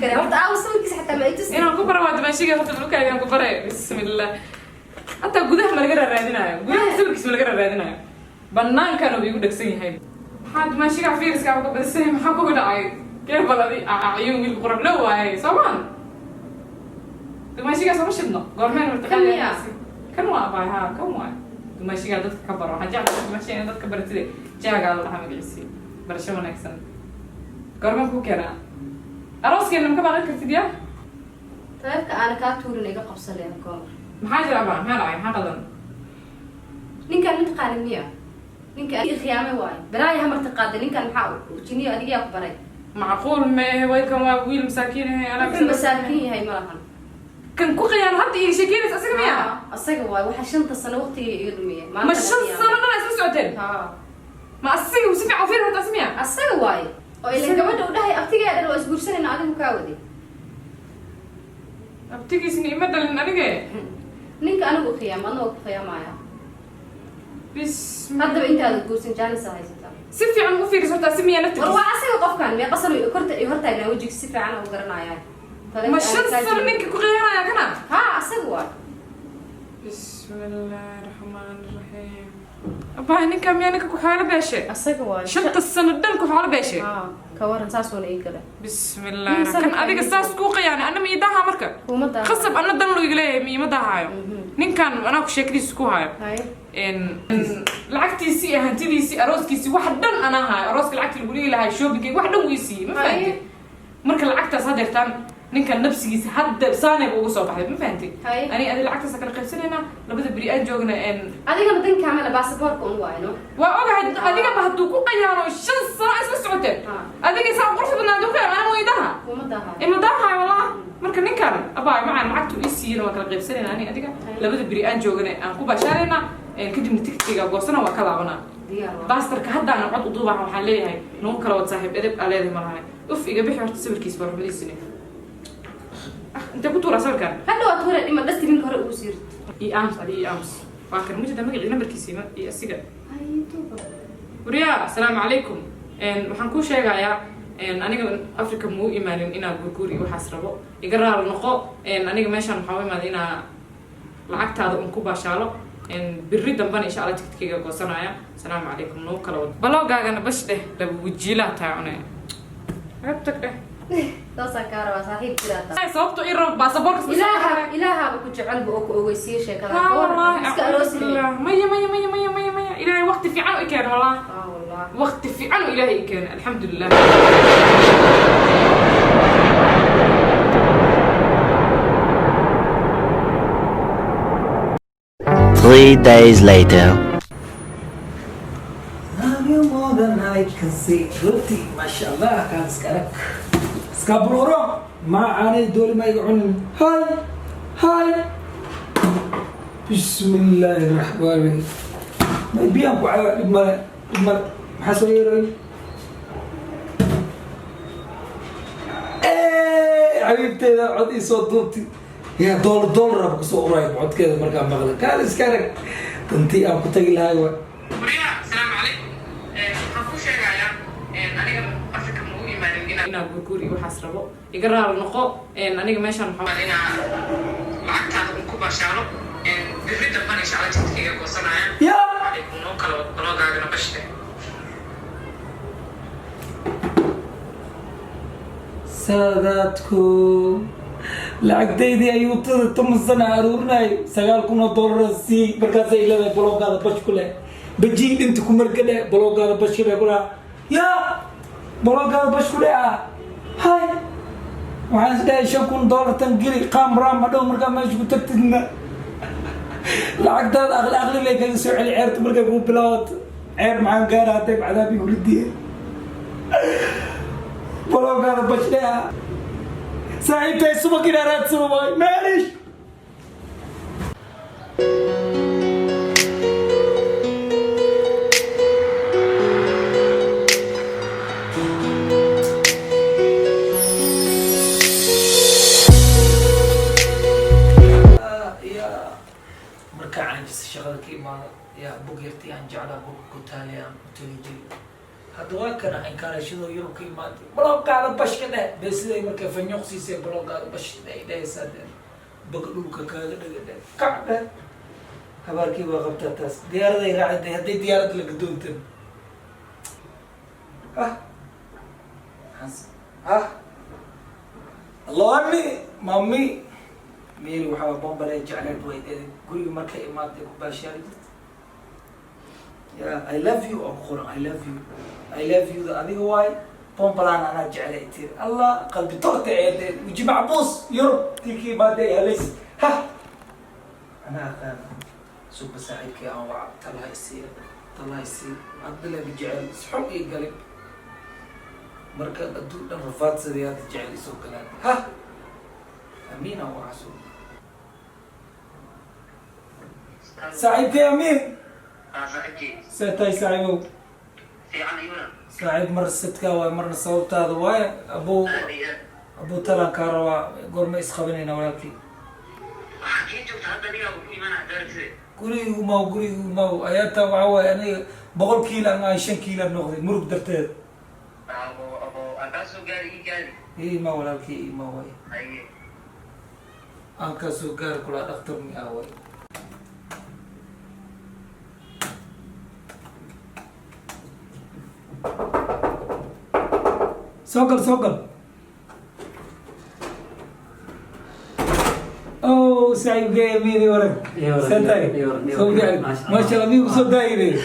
كده قلت وصلت حتى ما يتس انا كبر واد ماشي قلت له كاي انا كبر بسم الله حتى gudaha ma laga raadinayo gudaha sawirkiisa ma laga raadinayo banaankan oo igu dhagsan yahay maxaad maashiga fiiriska uga badisay maxaa ku dhacay kee baladi ayuu wiil qurab la waayay Soomaan maashiga soo shidno goormeen martaqaanay kan waa baaha kan waa maashiga dadka ka baro waxa jecel maashiga dadka baratay jaaga la dhaxay magiciisi barasho wanaagsan goormeen ku keenaa arooskeenna ma ka baqan kartid yaa taabka aan ka tuurin iga qabsaleen koor maxaa jira baa maxaa dhacay maxaa qadan ninkan mid qaanimiya ninkan khiyaamay waay baraay hamarta qaad ninkan maxaa jiniyo adiga ku baray macquul ma way kan waa wiil masaakiin ah ana masaakiin yahay malahan kan ku qiyaan hadda iyo sheekeynaysa asaga miya asaga waay waxa shanta sano waqtiga iga dhumiyay ma shan sano ma isla socoteen ma asaga si fiican fiir hada asmiya asaga waay oo ilaa gabadha u dhahay abtigeeda oo isguursanayna adigu ka wadi abtigiisni ima dhalin aniga ninka anigu qiyaam anoo ku qiyaamaya bis hadda intaada guursan jaanis haysata si fiican u fiiriso horta si miya naftiisa waa asaga qofkan me qasal korta iyo hortaagna wajiga si fiican u garanaya ma shan sano ninka ku qiyaamaya kana asaga waa bismillahir rahmanir rahim abaa ninka miya ninka ku xaala beeshay asaga waa shanta sano dhan ku xaala beeshay كورن ساس ولا إيه كده بسم الله كان أديك ساس كوقي يعني أنا ميداها مركب خصب أنا دلوا يقولي ميمدها هاي نين كان أنا كشكلي سكو هاي إن لعكتي سي هنتي سي أروسكي سي واحد دن أنا هاي أروسك لعكتي يقولي لها شو بيجي واحد دن ويسي ما فهمتي مركب لعكتها صادق تام نين كان نفسي حد صانع وصوب حد ما فهمتي أنا لعكتها سكر قيسين هنا لبده بريئات جوجنا إن أديك بدن كامل باسبور كون واينو وأقعد أديك بهدو كوقي يعني الشمس صار اسمه سعودي أديك سام قرص بدنا ندوك أنا ويدها ومدها والله مركب نين كان أباي معنا معكتو يسير وكلا قيسين أنا أديك لبده بريئات جوجنا أنا كوبا شارينا كده نتكتيجا قوسنا وكلا عنا باستر كهدا أنا قعد أضوبها وحليها هاي نوكلا وتصاحب أدب عليه مرة أوف إجا بيحور تسوي كيس برا بدي سنة أنت كنت ورا سوي كان هلا وتورا لما دست من كهر أوزير أمس علي أمس فاكر مش ده مجد نمبر كيسي ما السجن وريا السلام عليكم وحنكون شيء يا أنا أفريقيا مو إيمان إنا بقولي وحسربو يقرر النقاء أنا ماشان محاول ما دينا لعكت هذا أنكوبا شالو بالريد دمبان إن شاء الله تكتيجا قصنا يا السلام عليكم نو كلاود بلاو جانا بس ده لبوجيلا تاعنا عبتك ده تسكر وصاحب كذا صوبته إيرو باسبورك إلها بكون جعل بوك ويصير شيء كذا والله مية إلهي وقت في عنو إكان والله والله وقت في عنو إلهي إكان الحمد لله 3 days later. Love you more than I can say. Ruti, mashallah, kan sekarang. Skabroro, ma ane doli ma يقعون. هاي. بسم الله الرحمن الرحيم. ما يبيعوا على لما حسويري. حبيبتي إذا عدي صوتي. يا دولار بقصو قريب عد كذا مركب مغلق كان سكرك تنتي أو كتجي لهاي وريا السلام عليكم حنكون شيء أنا أفريقيا مو إيمان إنا بقولي وحسربو يقرر النقاء أنا ماشان محاول إنا لعكت هذا أنكوبا شالو بالريد دمبان إن شاء الله تكتيجا قصنا يا عليكم نو كلاود بلاو جانا بشته ساداتكم lacagtaydii ayuu tumasana aruurinay $9,000 sii markaas ay leedahay blogada bashkule bajii inta ku markale blogada bashkule kula ya blogada bashkule hay waxaan isdhahay $5,000 tan geli qamra ma dhow markaa meesha ku tagtidna lacagtaada aqli leh kaga soo celi ceerta markaa ku bilaawad ceer maxaan gaaraa hadday cadaabi uridiyeen blogada bashkule صاحبتي سمك إلى رات سماي معلش يا مركع عن جس شغلك ما يا بقيرتي عن جعلها بوك كتالي عن تليجي hadda waa kana inkaarashadoo yurub ka imaatay baloogaada bashka dheh bee siday markay fanyoq siisay baloogaada bashka dheh ay dhehaysaa dheh bag dhulka kaaga dhaga dheh kac dheh habaarkii baa qabtaa taas diyaaraday raacday hadday diyaaradda laga doontan allani mami meel waxaa bombale jecleed way guriga markay imaatay ku baashaari jirta I love you oo qoran I love you da adiga waay bombalaan anaa jeclay tir allah qalbi torta ee wiji macbuus yurub tikii maaday halays ha anaa aqaan suuqa saaxiibkii aan waa talahaysii hadda laga jecel isxog ii galay marka adduun dhan rafaadsaday hadda jecel isoo galaan ha amiin aan waa xasuub saaxiibkii amiin ساتاي ساعيو ساعد مرة ستكا ومرة صوبت هذا واي أبو تلا كاروا قرم إسخابنينا ولكن قولي وما أياتا وعوا يعني بقول كيلا أنا 20 كيلا بناخذ مرق درتين أبو أكاسو قاري إيه ما ولكن إيه ما واي أكاسو قاري كلا أكتر من أول سوقل اوه سعيد جاي ميني ورق سنتاي ما شاء الله ميكو سو دايري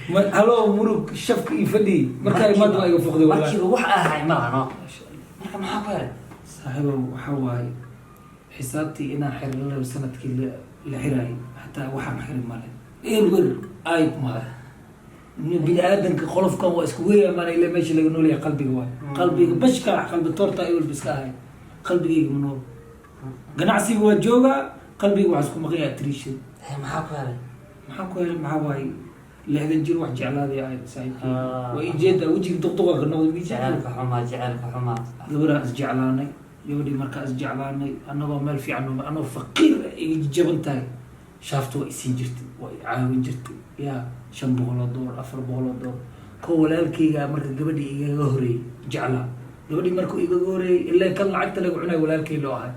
هلو مرق شفك يفدي مركاي ما دو ايغو فقدي والله markii wax ahay ma ahno marka maxaa ku yaray صاحبه waxa waay xisaabtii inaan xiriirno sanadkii la xiray hatta waxaan xirin male eber ay male bini aadanka qolofkan waa isku weeyaan ilaa meesha laga noolyahay qalbiga waa qalbiga bashka qalbi torta ay walba iska ahay qalbigayga ma nool ganacsiga waa jooga qalbiga waa isku maqan yahay attrition maxaa ku yaray maxaa waay 60 jir wax jeclaaday ay saaxiibkii waa ijeeda wajiga duqduqa ka noqday jecelka xumaa gabadha is jeclaanay gabadhii markaa is jeclaanay annagoo meel fiican anoo faqiir ay jaban tahay shaaftu waa isiin jirtay waa caawin jirtay yaa $500 $400 ko walaalkayga marka gabadhii igaga horeeyay jeclaa gabadhii markuu igaga horeeyay ilaa kan lacagta lagu cunay walaalkay loo ahay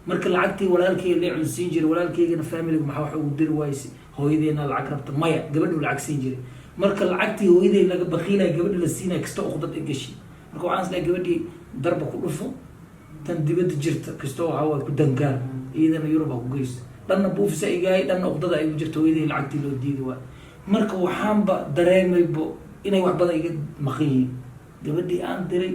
marka lacagtii walaalkayga la cunsiin jiray walaalkaygana family maxaa wax ugu diri waayay hooyadeena lacag rabta maya gabadhu lacag siin jiray marka lacagtii hooyadey laga baqiilay gabadha la siinay kasta uqdad ay gashay marka waxaan isla gabadhii darba ku dhufo tan dibadda jirta kasta waxa way ku dangaan iyadana Yurub ku geysto dhanna buufisa igaay dhanna uqdada ay jirto hooyadey lacagtii loo diiday waa marka waxaanba dareemaybo inay wax badan iga maqan yihiin gabadhii aan diray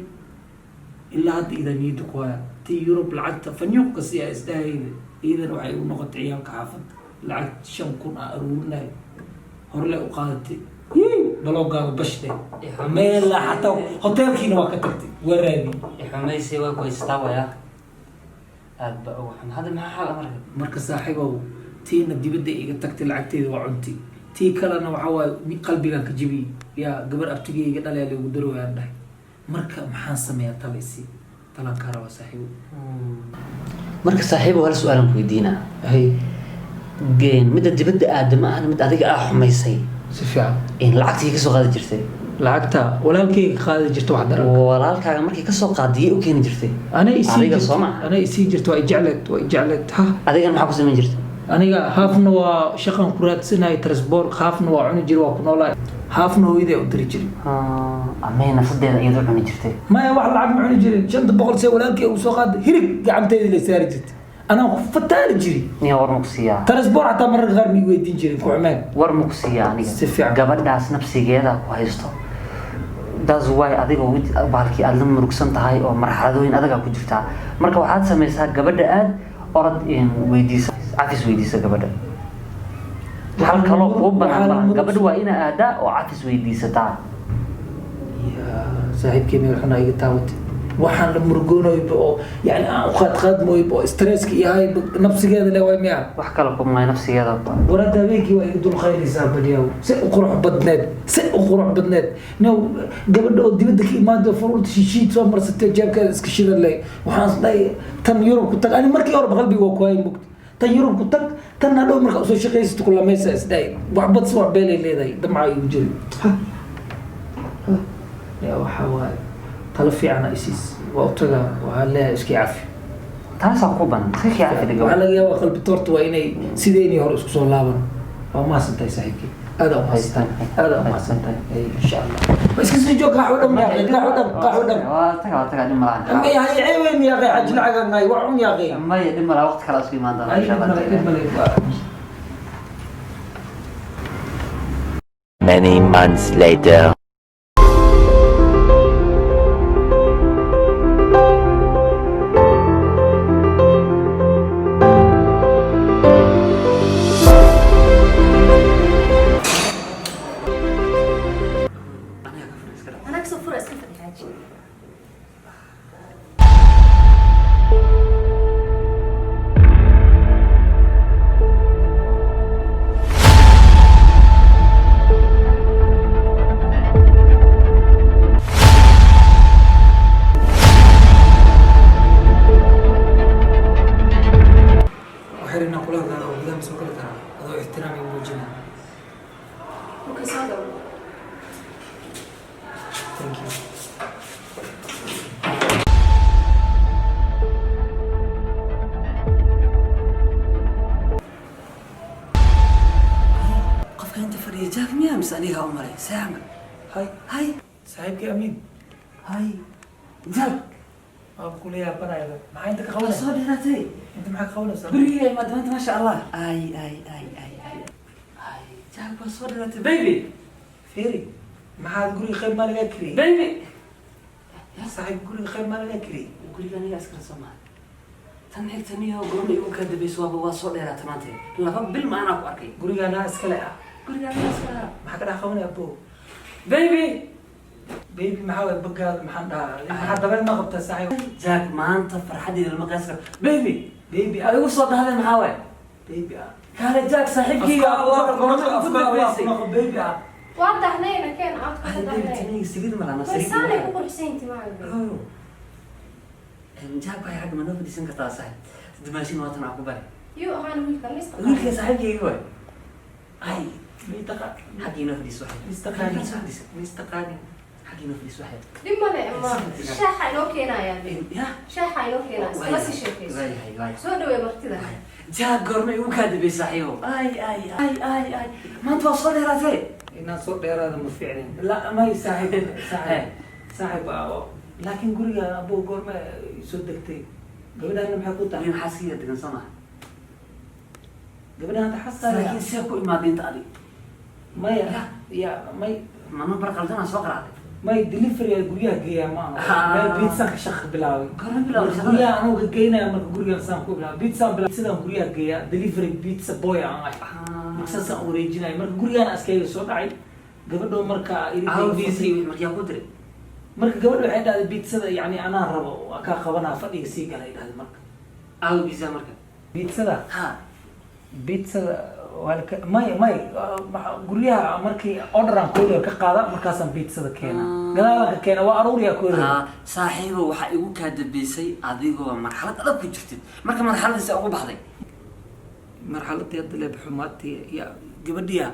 ilaa hadda idaaniyada ku haya tii Yurub lacagta fanyuqka si ay isdahayda iidan waxay u noqotay ciyaalka xaafadda lacag 5,000 aan aruurinay horle u qaadatay baloogaada bashde meel xataa hotelkiina waa ka tagtay waraadi xumaysi waa ku istaawaya aad ba waxaan hada maxaa xal marka saaxiibow tiina dibadda iga tagtay lacagteeda waa cunti tii kalena waxa waay qalbigan ka jibiyay yaa gabar abtigeyga dhalay lagu darooyaan dhahay marka maxaan sameeyaa talaysi talan ka raba saaxiibo marka saaxiibo hal su'aalan ku weydiina geen midda dibadda aadama ah mid adiga ah xumaysay si fiican in lacagtii ka soo qaadi jirtay lacagta walaalkayga qaadi jirto wax daran walaalkaaga markii ka soo qaadiyay u keeni jirtay ana isii jirto waa jecleed ha adiga maxaa ku sameyn jirtay aniga haafna waa shaqan ku raadsanay transport haafna waa cuni jir waa ku noolaa haafna hooyadey u diri jiray amay nafsadeeda iyadoo cuni jirtay maya wax lacag ma cuni jirin 500 see walaalkay uu soo qaaday hirig gacanteeda la saari jirtay أنا فتال جري. نيا ورمكسيا. ترسبور حتى مرة غير ميويدين جري كوعمان. ورمكسيا يعني. سفيع. قبل داس نفسي جيدا كويستو. داس واي أديك ويد بالكي ألم ركسنت هاي أو مرحلة وين أديك أكو جرتا. مركب واحد سميسها قبل دقاد أرد إن ويديس عفيس ويديس قبل دقاد. هل كلو قوبا قبل وين أداء وعفيس ويديس تا. يا زاهد كمير حنا يقطعوت. waxaan la murugoonayo yani aan qaadmo stresski yahay nafsigeeda le way miya wax kale kuma nafsigeeda warada habeenkii waa igu dul qaynaysaa badiyaw si u qurux badneed no gabadha oo dibadda ka imaado furulta shishiid soo marsatay jeebkeeda iska shidan leh waxaan isdhahay tan Yurub ku tag ani markii hore qalbiga waa ku hay mugti tan Yurub ku tag tan hadhow marka soo shaqaysato kula meesha isdhahay wax bad soo beelay leedahay damca igu jiri يا وحواي طلفي عن إيسيس وأطلع وهلا إسكي عافية taasaa ku banan iska kiyaafi dhigo وعلى يا وقلب التورت وإني سيديني هرس كسر لابن أو ما سنتي سايكي هذا ما سنتي هذا ما سنتي أي إن شاء الله بس كسر جو قاعد ودم يا أخي قاعد ودم waa taga dhib malahan أما يا هي عيوين يا أخي عجل عقل ناي وعم يا أخي maya dhib malaa waqti kale isku imaan doona insha allah Many months later. أنا أكسب فرص كيف الحاجة وحرنا كلها كان قدام سوق كلها هذا احترامي موجنا أوكي صادق ثانك يو qofka inta fadhiya jaak miyaa mise aniga u maray saama هاي hay صاحبك أمين hay jaak أقول يا بنا ما عندك waa قولة soo dheeraatay أنت معك قولة صح gurigay maad maanta maasha allah ay jaak waa soo dheeraatay baby فيري ما حد يقول خير ما لقى كري baby صاحب يقول خير ما لقى كري guriga aniga iskala soo maha tan xigtaniyo goorma igu kaa dambayso waaba waa soo dheeraatay maanta laba bil ma anaa ku arkay قولي أنا أسكلا guriga aniga iskala ما حد راح يا أبو baby بيبي ما حاول بقى ما حد ما حد بين ما قبته صاحب jaak maanta farxadii lama qaas karo baby بيبي adigu soo dhahday maxaa waay بيبي kaale jaak saaxiibkayga أفكار بيبي واضح لينا كان أعتقد baby واضح taniga sigid malana بس أنا يقول حسين أنت معي jaak waxay xagga ma noo fadhiisan kartaa saaxib dumaashin waatan aan ku bari يو أنا ويلكم ليس wiilka saaxiibkayga waay ay ميتقى xaggii noo fadhiis waxay مستقاني xaggii مستقاني noo fadhiis waxay لما لا أما شاحة نوكينا يعني ya شاحة نوكينا بس الشيء waayahay waay سو دوي مرتدى jaak goorma igu kaa dambaysa saaxiibow ay maanta waa soo dheeraatay الناس صوت دير هذا مفعلين لا ما يساعد صاحب لكن قولي أبو قول ما يصدقتي قبل أنا محكوطة nin xaasiya degan soo maha قبل أنا تحصل laakiin see ku imaadinta adi ما يا ما ma number qaldana soo qaracday ما يدليفري قوليها جيا ما ما بيتسا شخ بلاوي goorma bilowday shaqada قوليها أنا وجينا أما قوليها إنسان كوبلا بيتسا بلا سيدا قوليها جيا دليفري بيتسا بويا أنا مكسسا أوريجينال مرك قوليها أنا أسكيل صوت عيد قبل دو مركا aw إيدي fiisay markiyaa ku diray marka gabadha waxay dhahday biitsada yani anaa rabo waa kaa qabanaa fadhiga sii galay dhahday marka aw bisa marka biitsada ha biitsada waa may guryaha markii orderan kooliga ka qaada markaasaan biitsada keena gadaalka keena waa aruuriya kooliga saaxiibo waxaa igu kaa dambeysay adigoo marxalad adag ku jirtid marka marxaladiisa ugu baxday marxaladii hadda leeb xumaadtii ya gabadhiya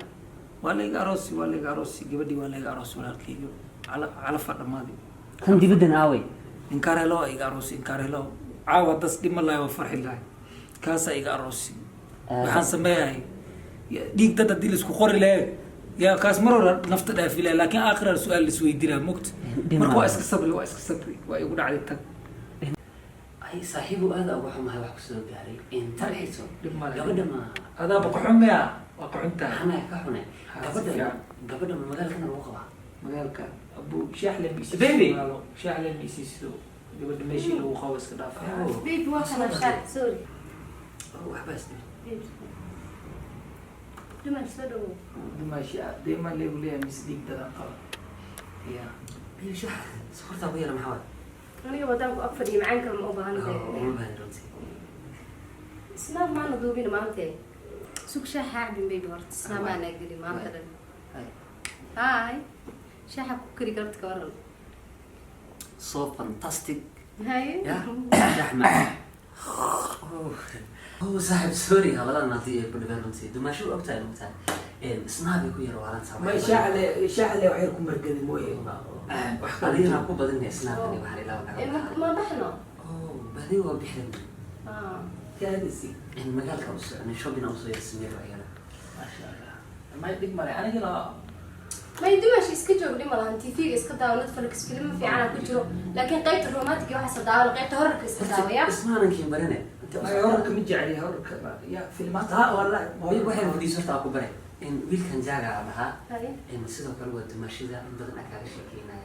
waa layga aroosi gabadhii waa layga aroosi walaalkayga calafa dhamaaday kan dibaddan aaway inkaar helo iga aroosi inkaar helo caawa das dhima lahay waa farxi lahay kaasaa iga aroosi waxaan sameeyahay dhiig dad haddii laisku qori lahayd yaa kaas mar hore nafta dhaafi lahay laakiin aakhira su-aal laisweydiinaa mogta marka waa iska sabri waa igu dhacday tag ay saaxiibo aada uga xumahay wax kusoo gaaray inta dhexayso dhib male gabadha ma adaa bakuxumea waa kuxuntaa xanaa ka xune fiican. gabadha ma magaalkana lagu qabaa magaalka abu shaaxle Baby. shaaxle miisiisido gabadha meeshii lagu qabo iska dhaafay بيبي واحد شاحة سوري waxba isdhib بيبي لما تسدو dumaashi deema leegu leeyahay mise dhiig dadan qaba ya iyo shax sokortaa ku yara maxaa waay أنا بدأت أقفل معاك لما أبغى uma أنا baahan runtii سناب ما ندوبين ما أنت سوق شاحة عبين بيبي ورت سناب ما نقدر ما أنت Hay. هاي شاحة كوكري قربت كورن so fantastic هاي ya raxma oh saaxib sorry halada naati ee badbaan runtii dumaashu ogtahay isnaabay ku yar waalan sabay ما شاعل وحيركم مركز مويه adina ku badan isnaabay waxa ilaa ما بحنا badi waa bixin كادسي magaalka u socon shopping oo soo yeesmay ayana ما شاء الله ما يدق مري انا كده ما يدومش iska joog dhima lahan TV iska daawo Netflix film fiican ku jiro laakiin qaybta romantic waxa sadaawo qaybta horarka iska daawaya ismaanan barane ما يورك مجعلي هورك يا فيلمات ها والله waxay wadiisota ku bare in wiilkan jaaga ahaa in sidoo kale waa dumashida in badan aka sheekeynaa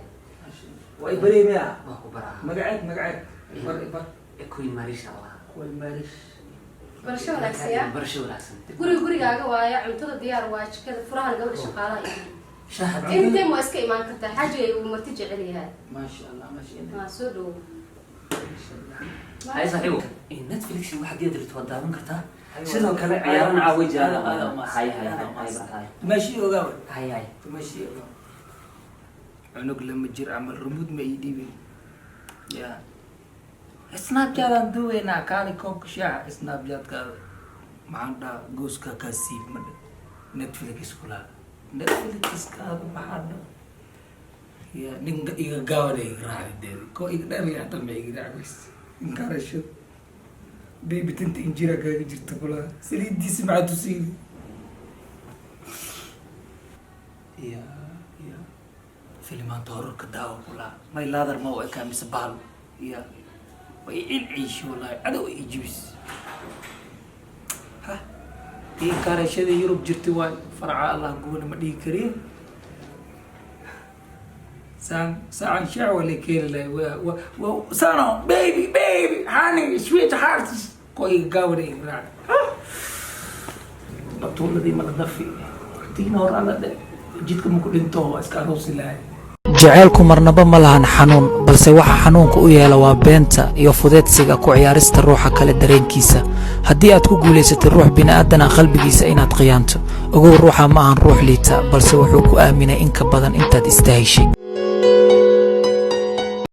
واي بريميا waa ku baraa مقعد كوين ماريش الله كوين ماريش barasho wanaagsan barasho wanaagsan gurigaaga waaya cuntada diyaar waa jikada furaha gabadha shaqaalaha shahad intee ma iska imaan kartaa xajiga uu marti jecel yahay ما شاء الله ما شاء الله ma soo dhow ay saxiibo in Netflix waxa geedri twadaawan kartaa sidoo kale ciyaarana caaway jiraan hay ماشي اوغاوي hay ماشي اوغاوي عنق لما جير عمل رمود ما يديبي يا سناب جات دوينا كالي كوك شاع سناب جات كال ما عنده جوزكا كاسيب من نتفليكس كلها نتفليكس كال ما عنده يا نينغ إيغا غاوري راعي ديري كو إيغا داري عطل ما إيغا عبس إنكار الشد بيبي تنت إنجيرا كاكي جرت كلها سريد دي سمعتو سيري يا فيلمان تهرر كداو كلها ما يلادر ما هو كامي سبال يا ويعيل عيش والله عدو يجبس ها إيه كارشة يوروب جرتي واي فرع الله قونا ما دي كريم سان شع ولا كيل و سانو بيبي هاني سويت هارتس كوي قاوري راك ما طول دي ما نضفي تينا ورانا ده جيتكم كل انتو اسكاروسي لاي jaceylku marnaba ma lahan xanuun balse waxa xanuunka u yeela waa beenta iyo fudeedsiga ku ciyaarista ruuxa kale dareenkiisa haddii aad ku guulaysatay ruux bini'aadan ah qalbigiisa inaad khiyaanto ogow ruuxa ma ahan ruux liita balse wuxuu ku aaminay in ka badan intaad istaahishay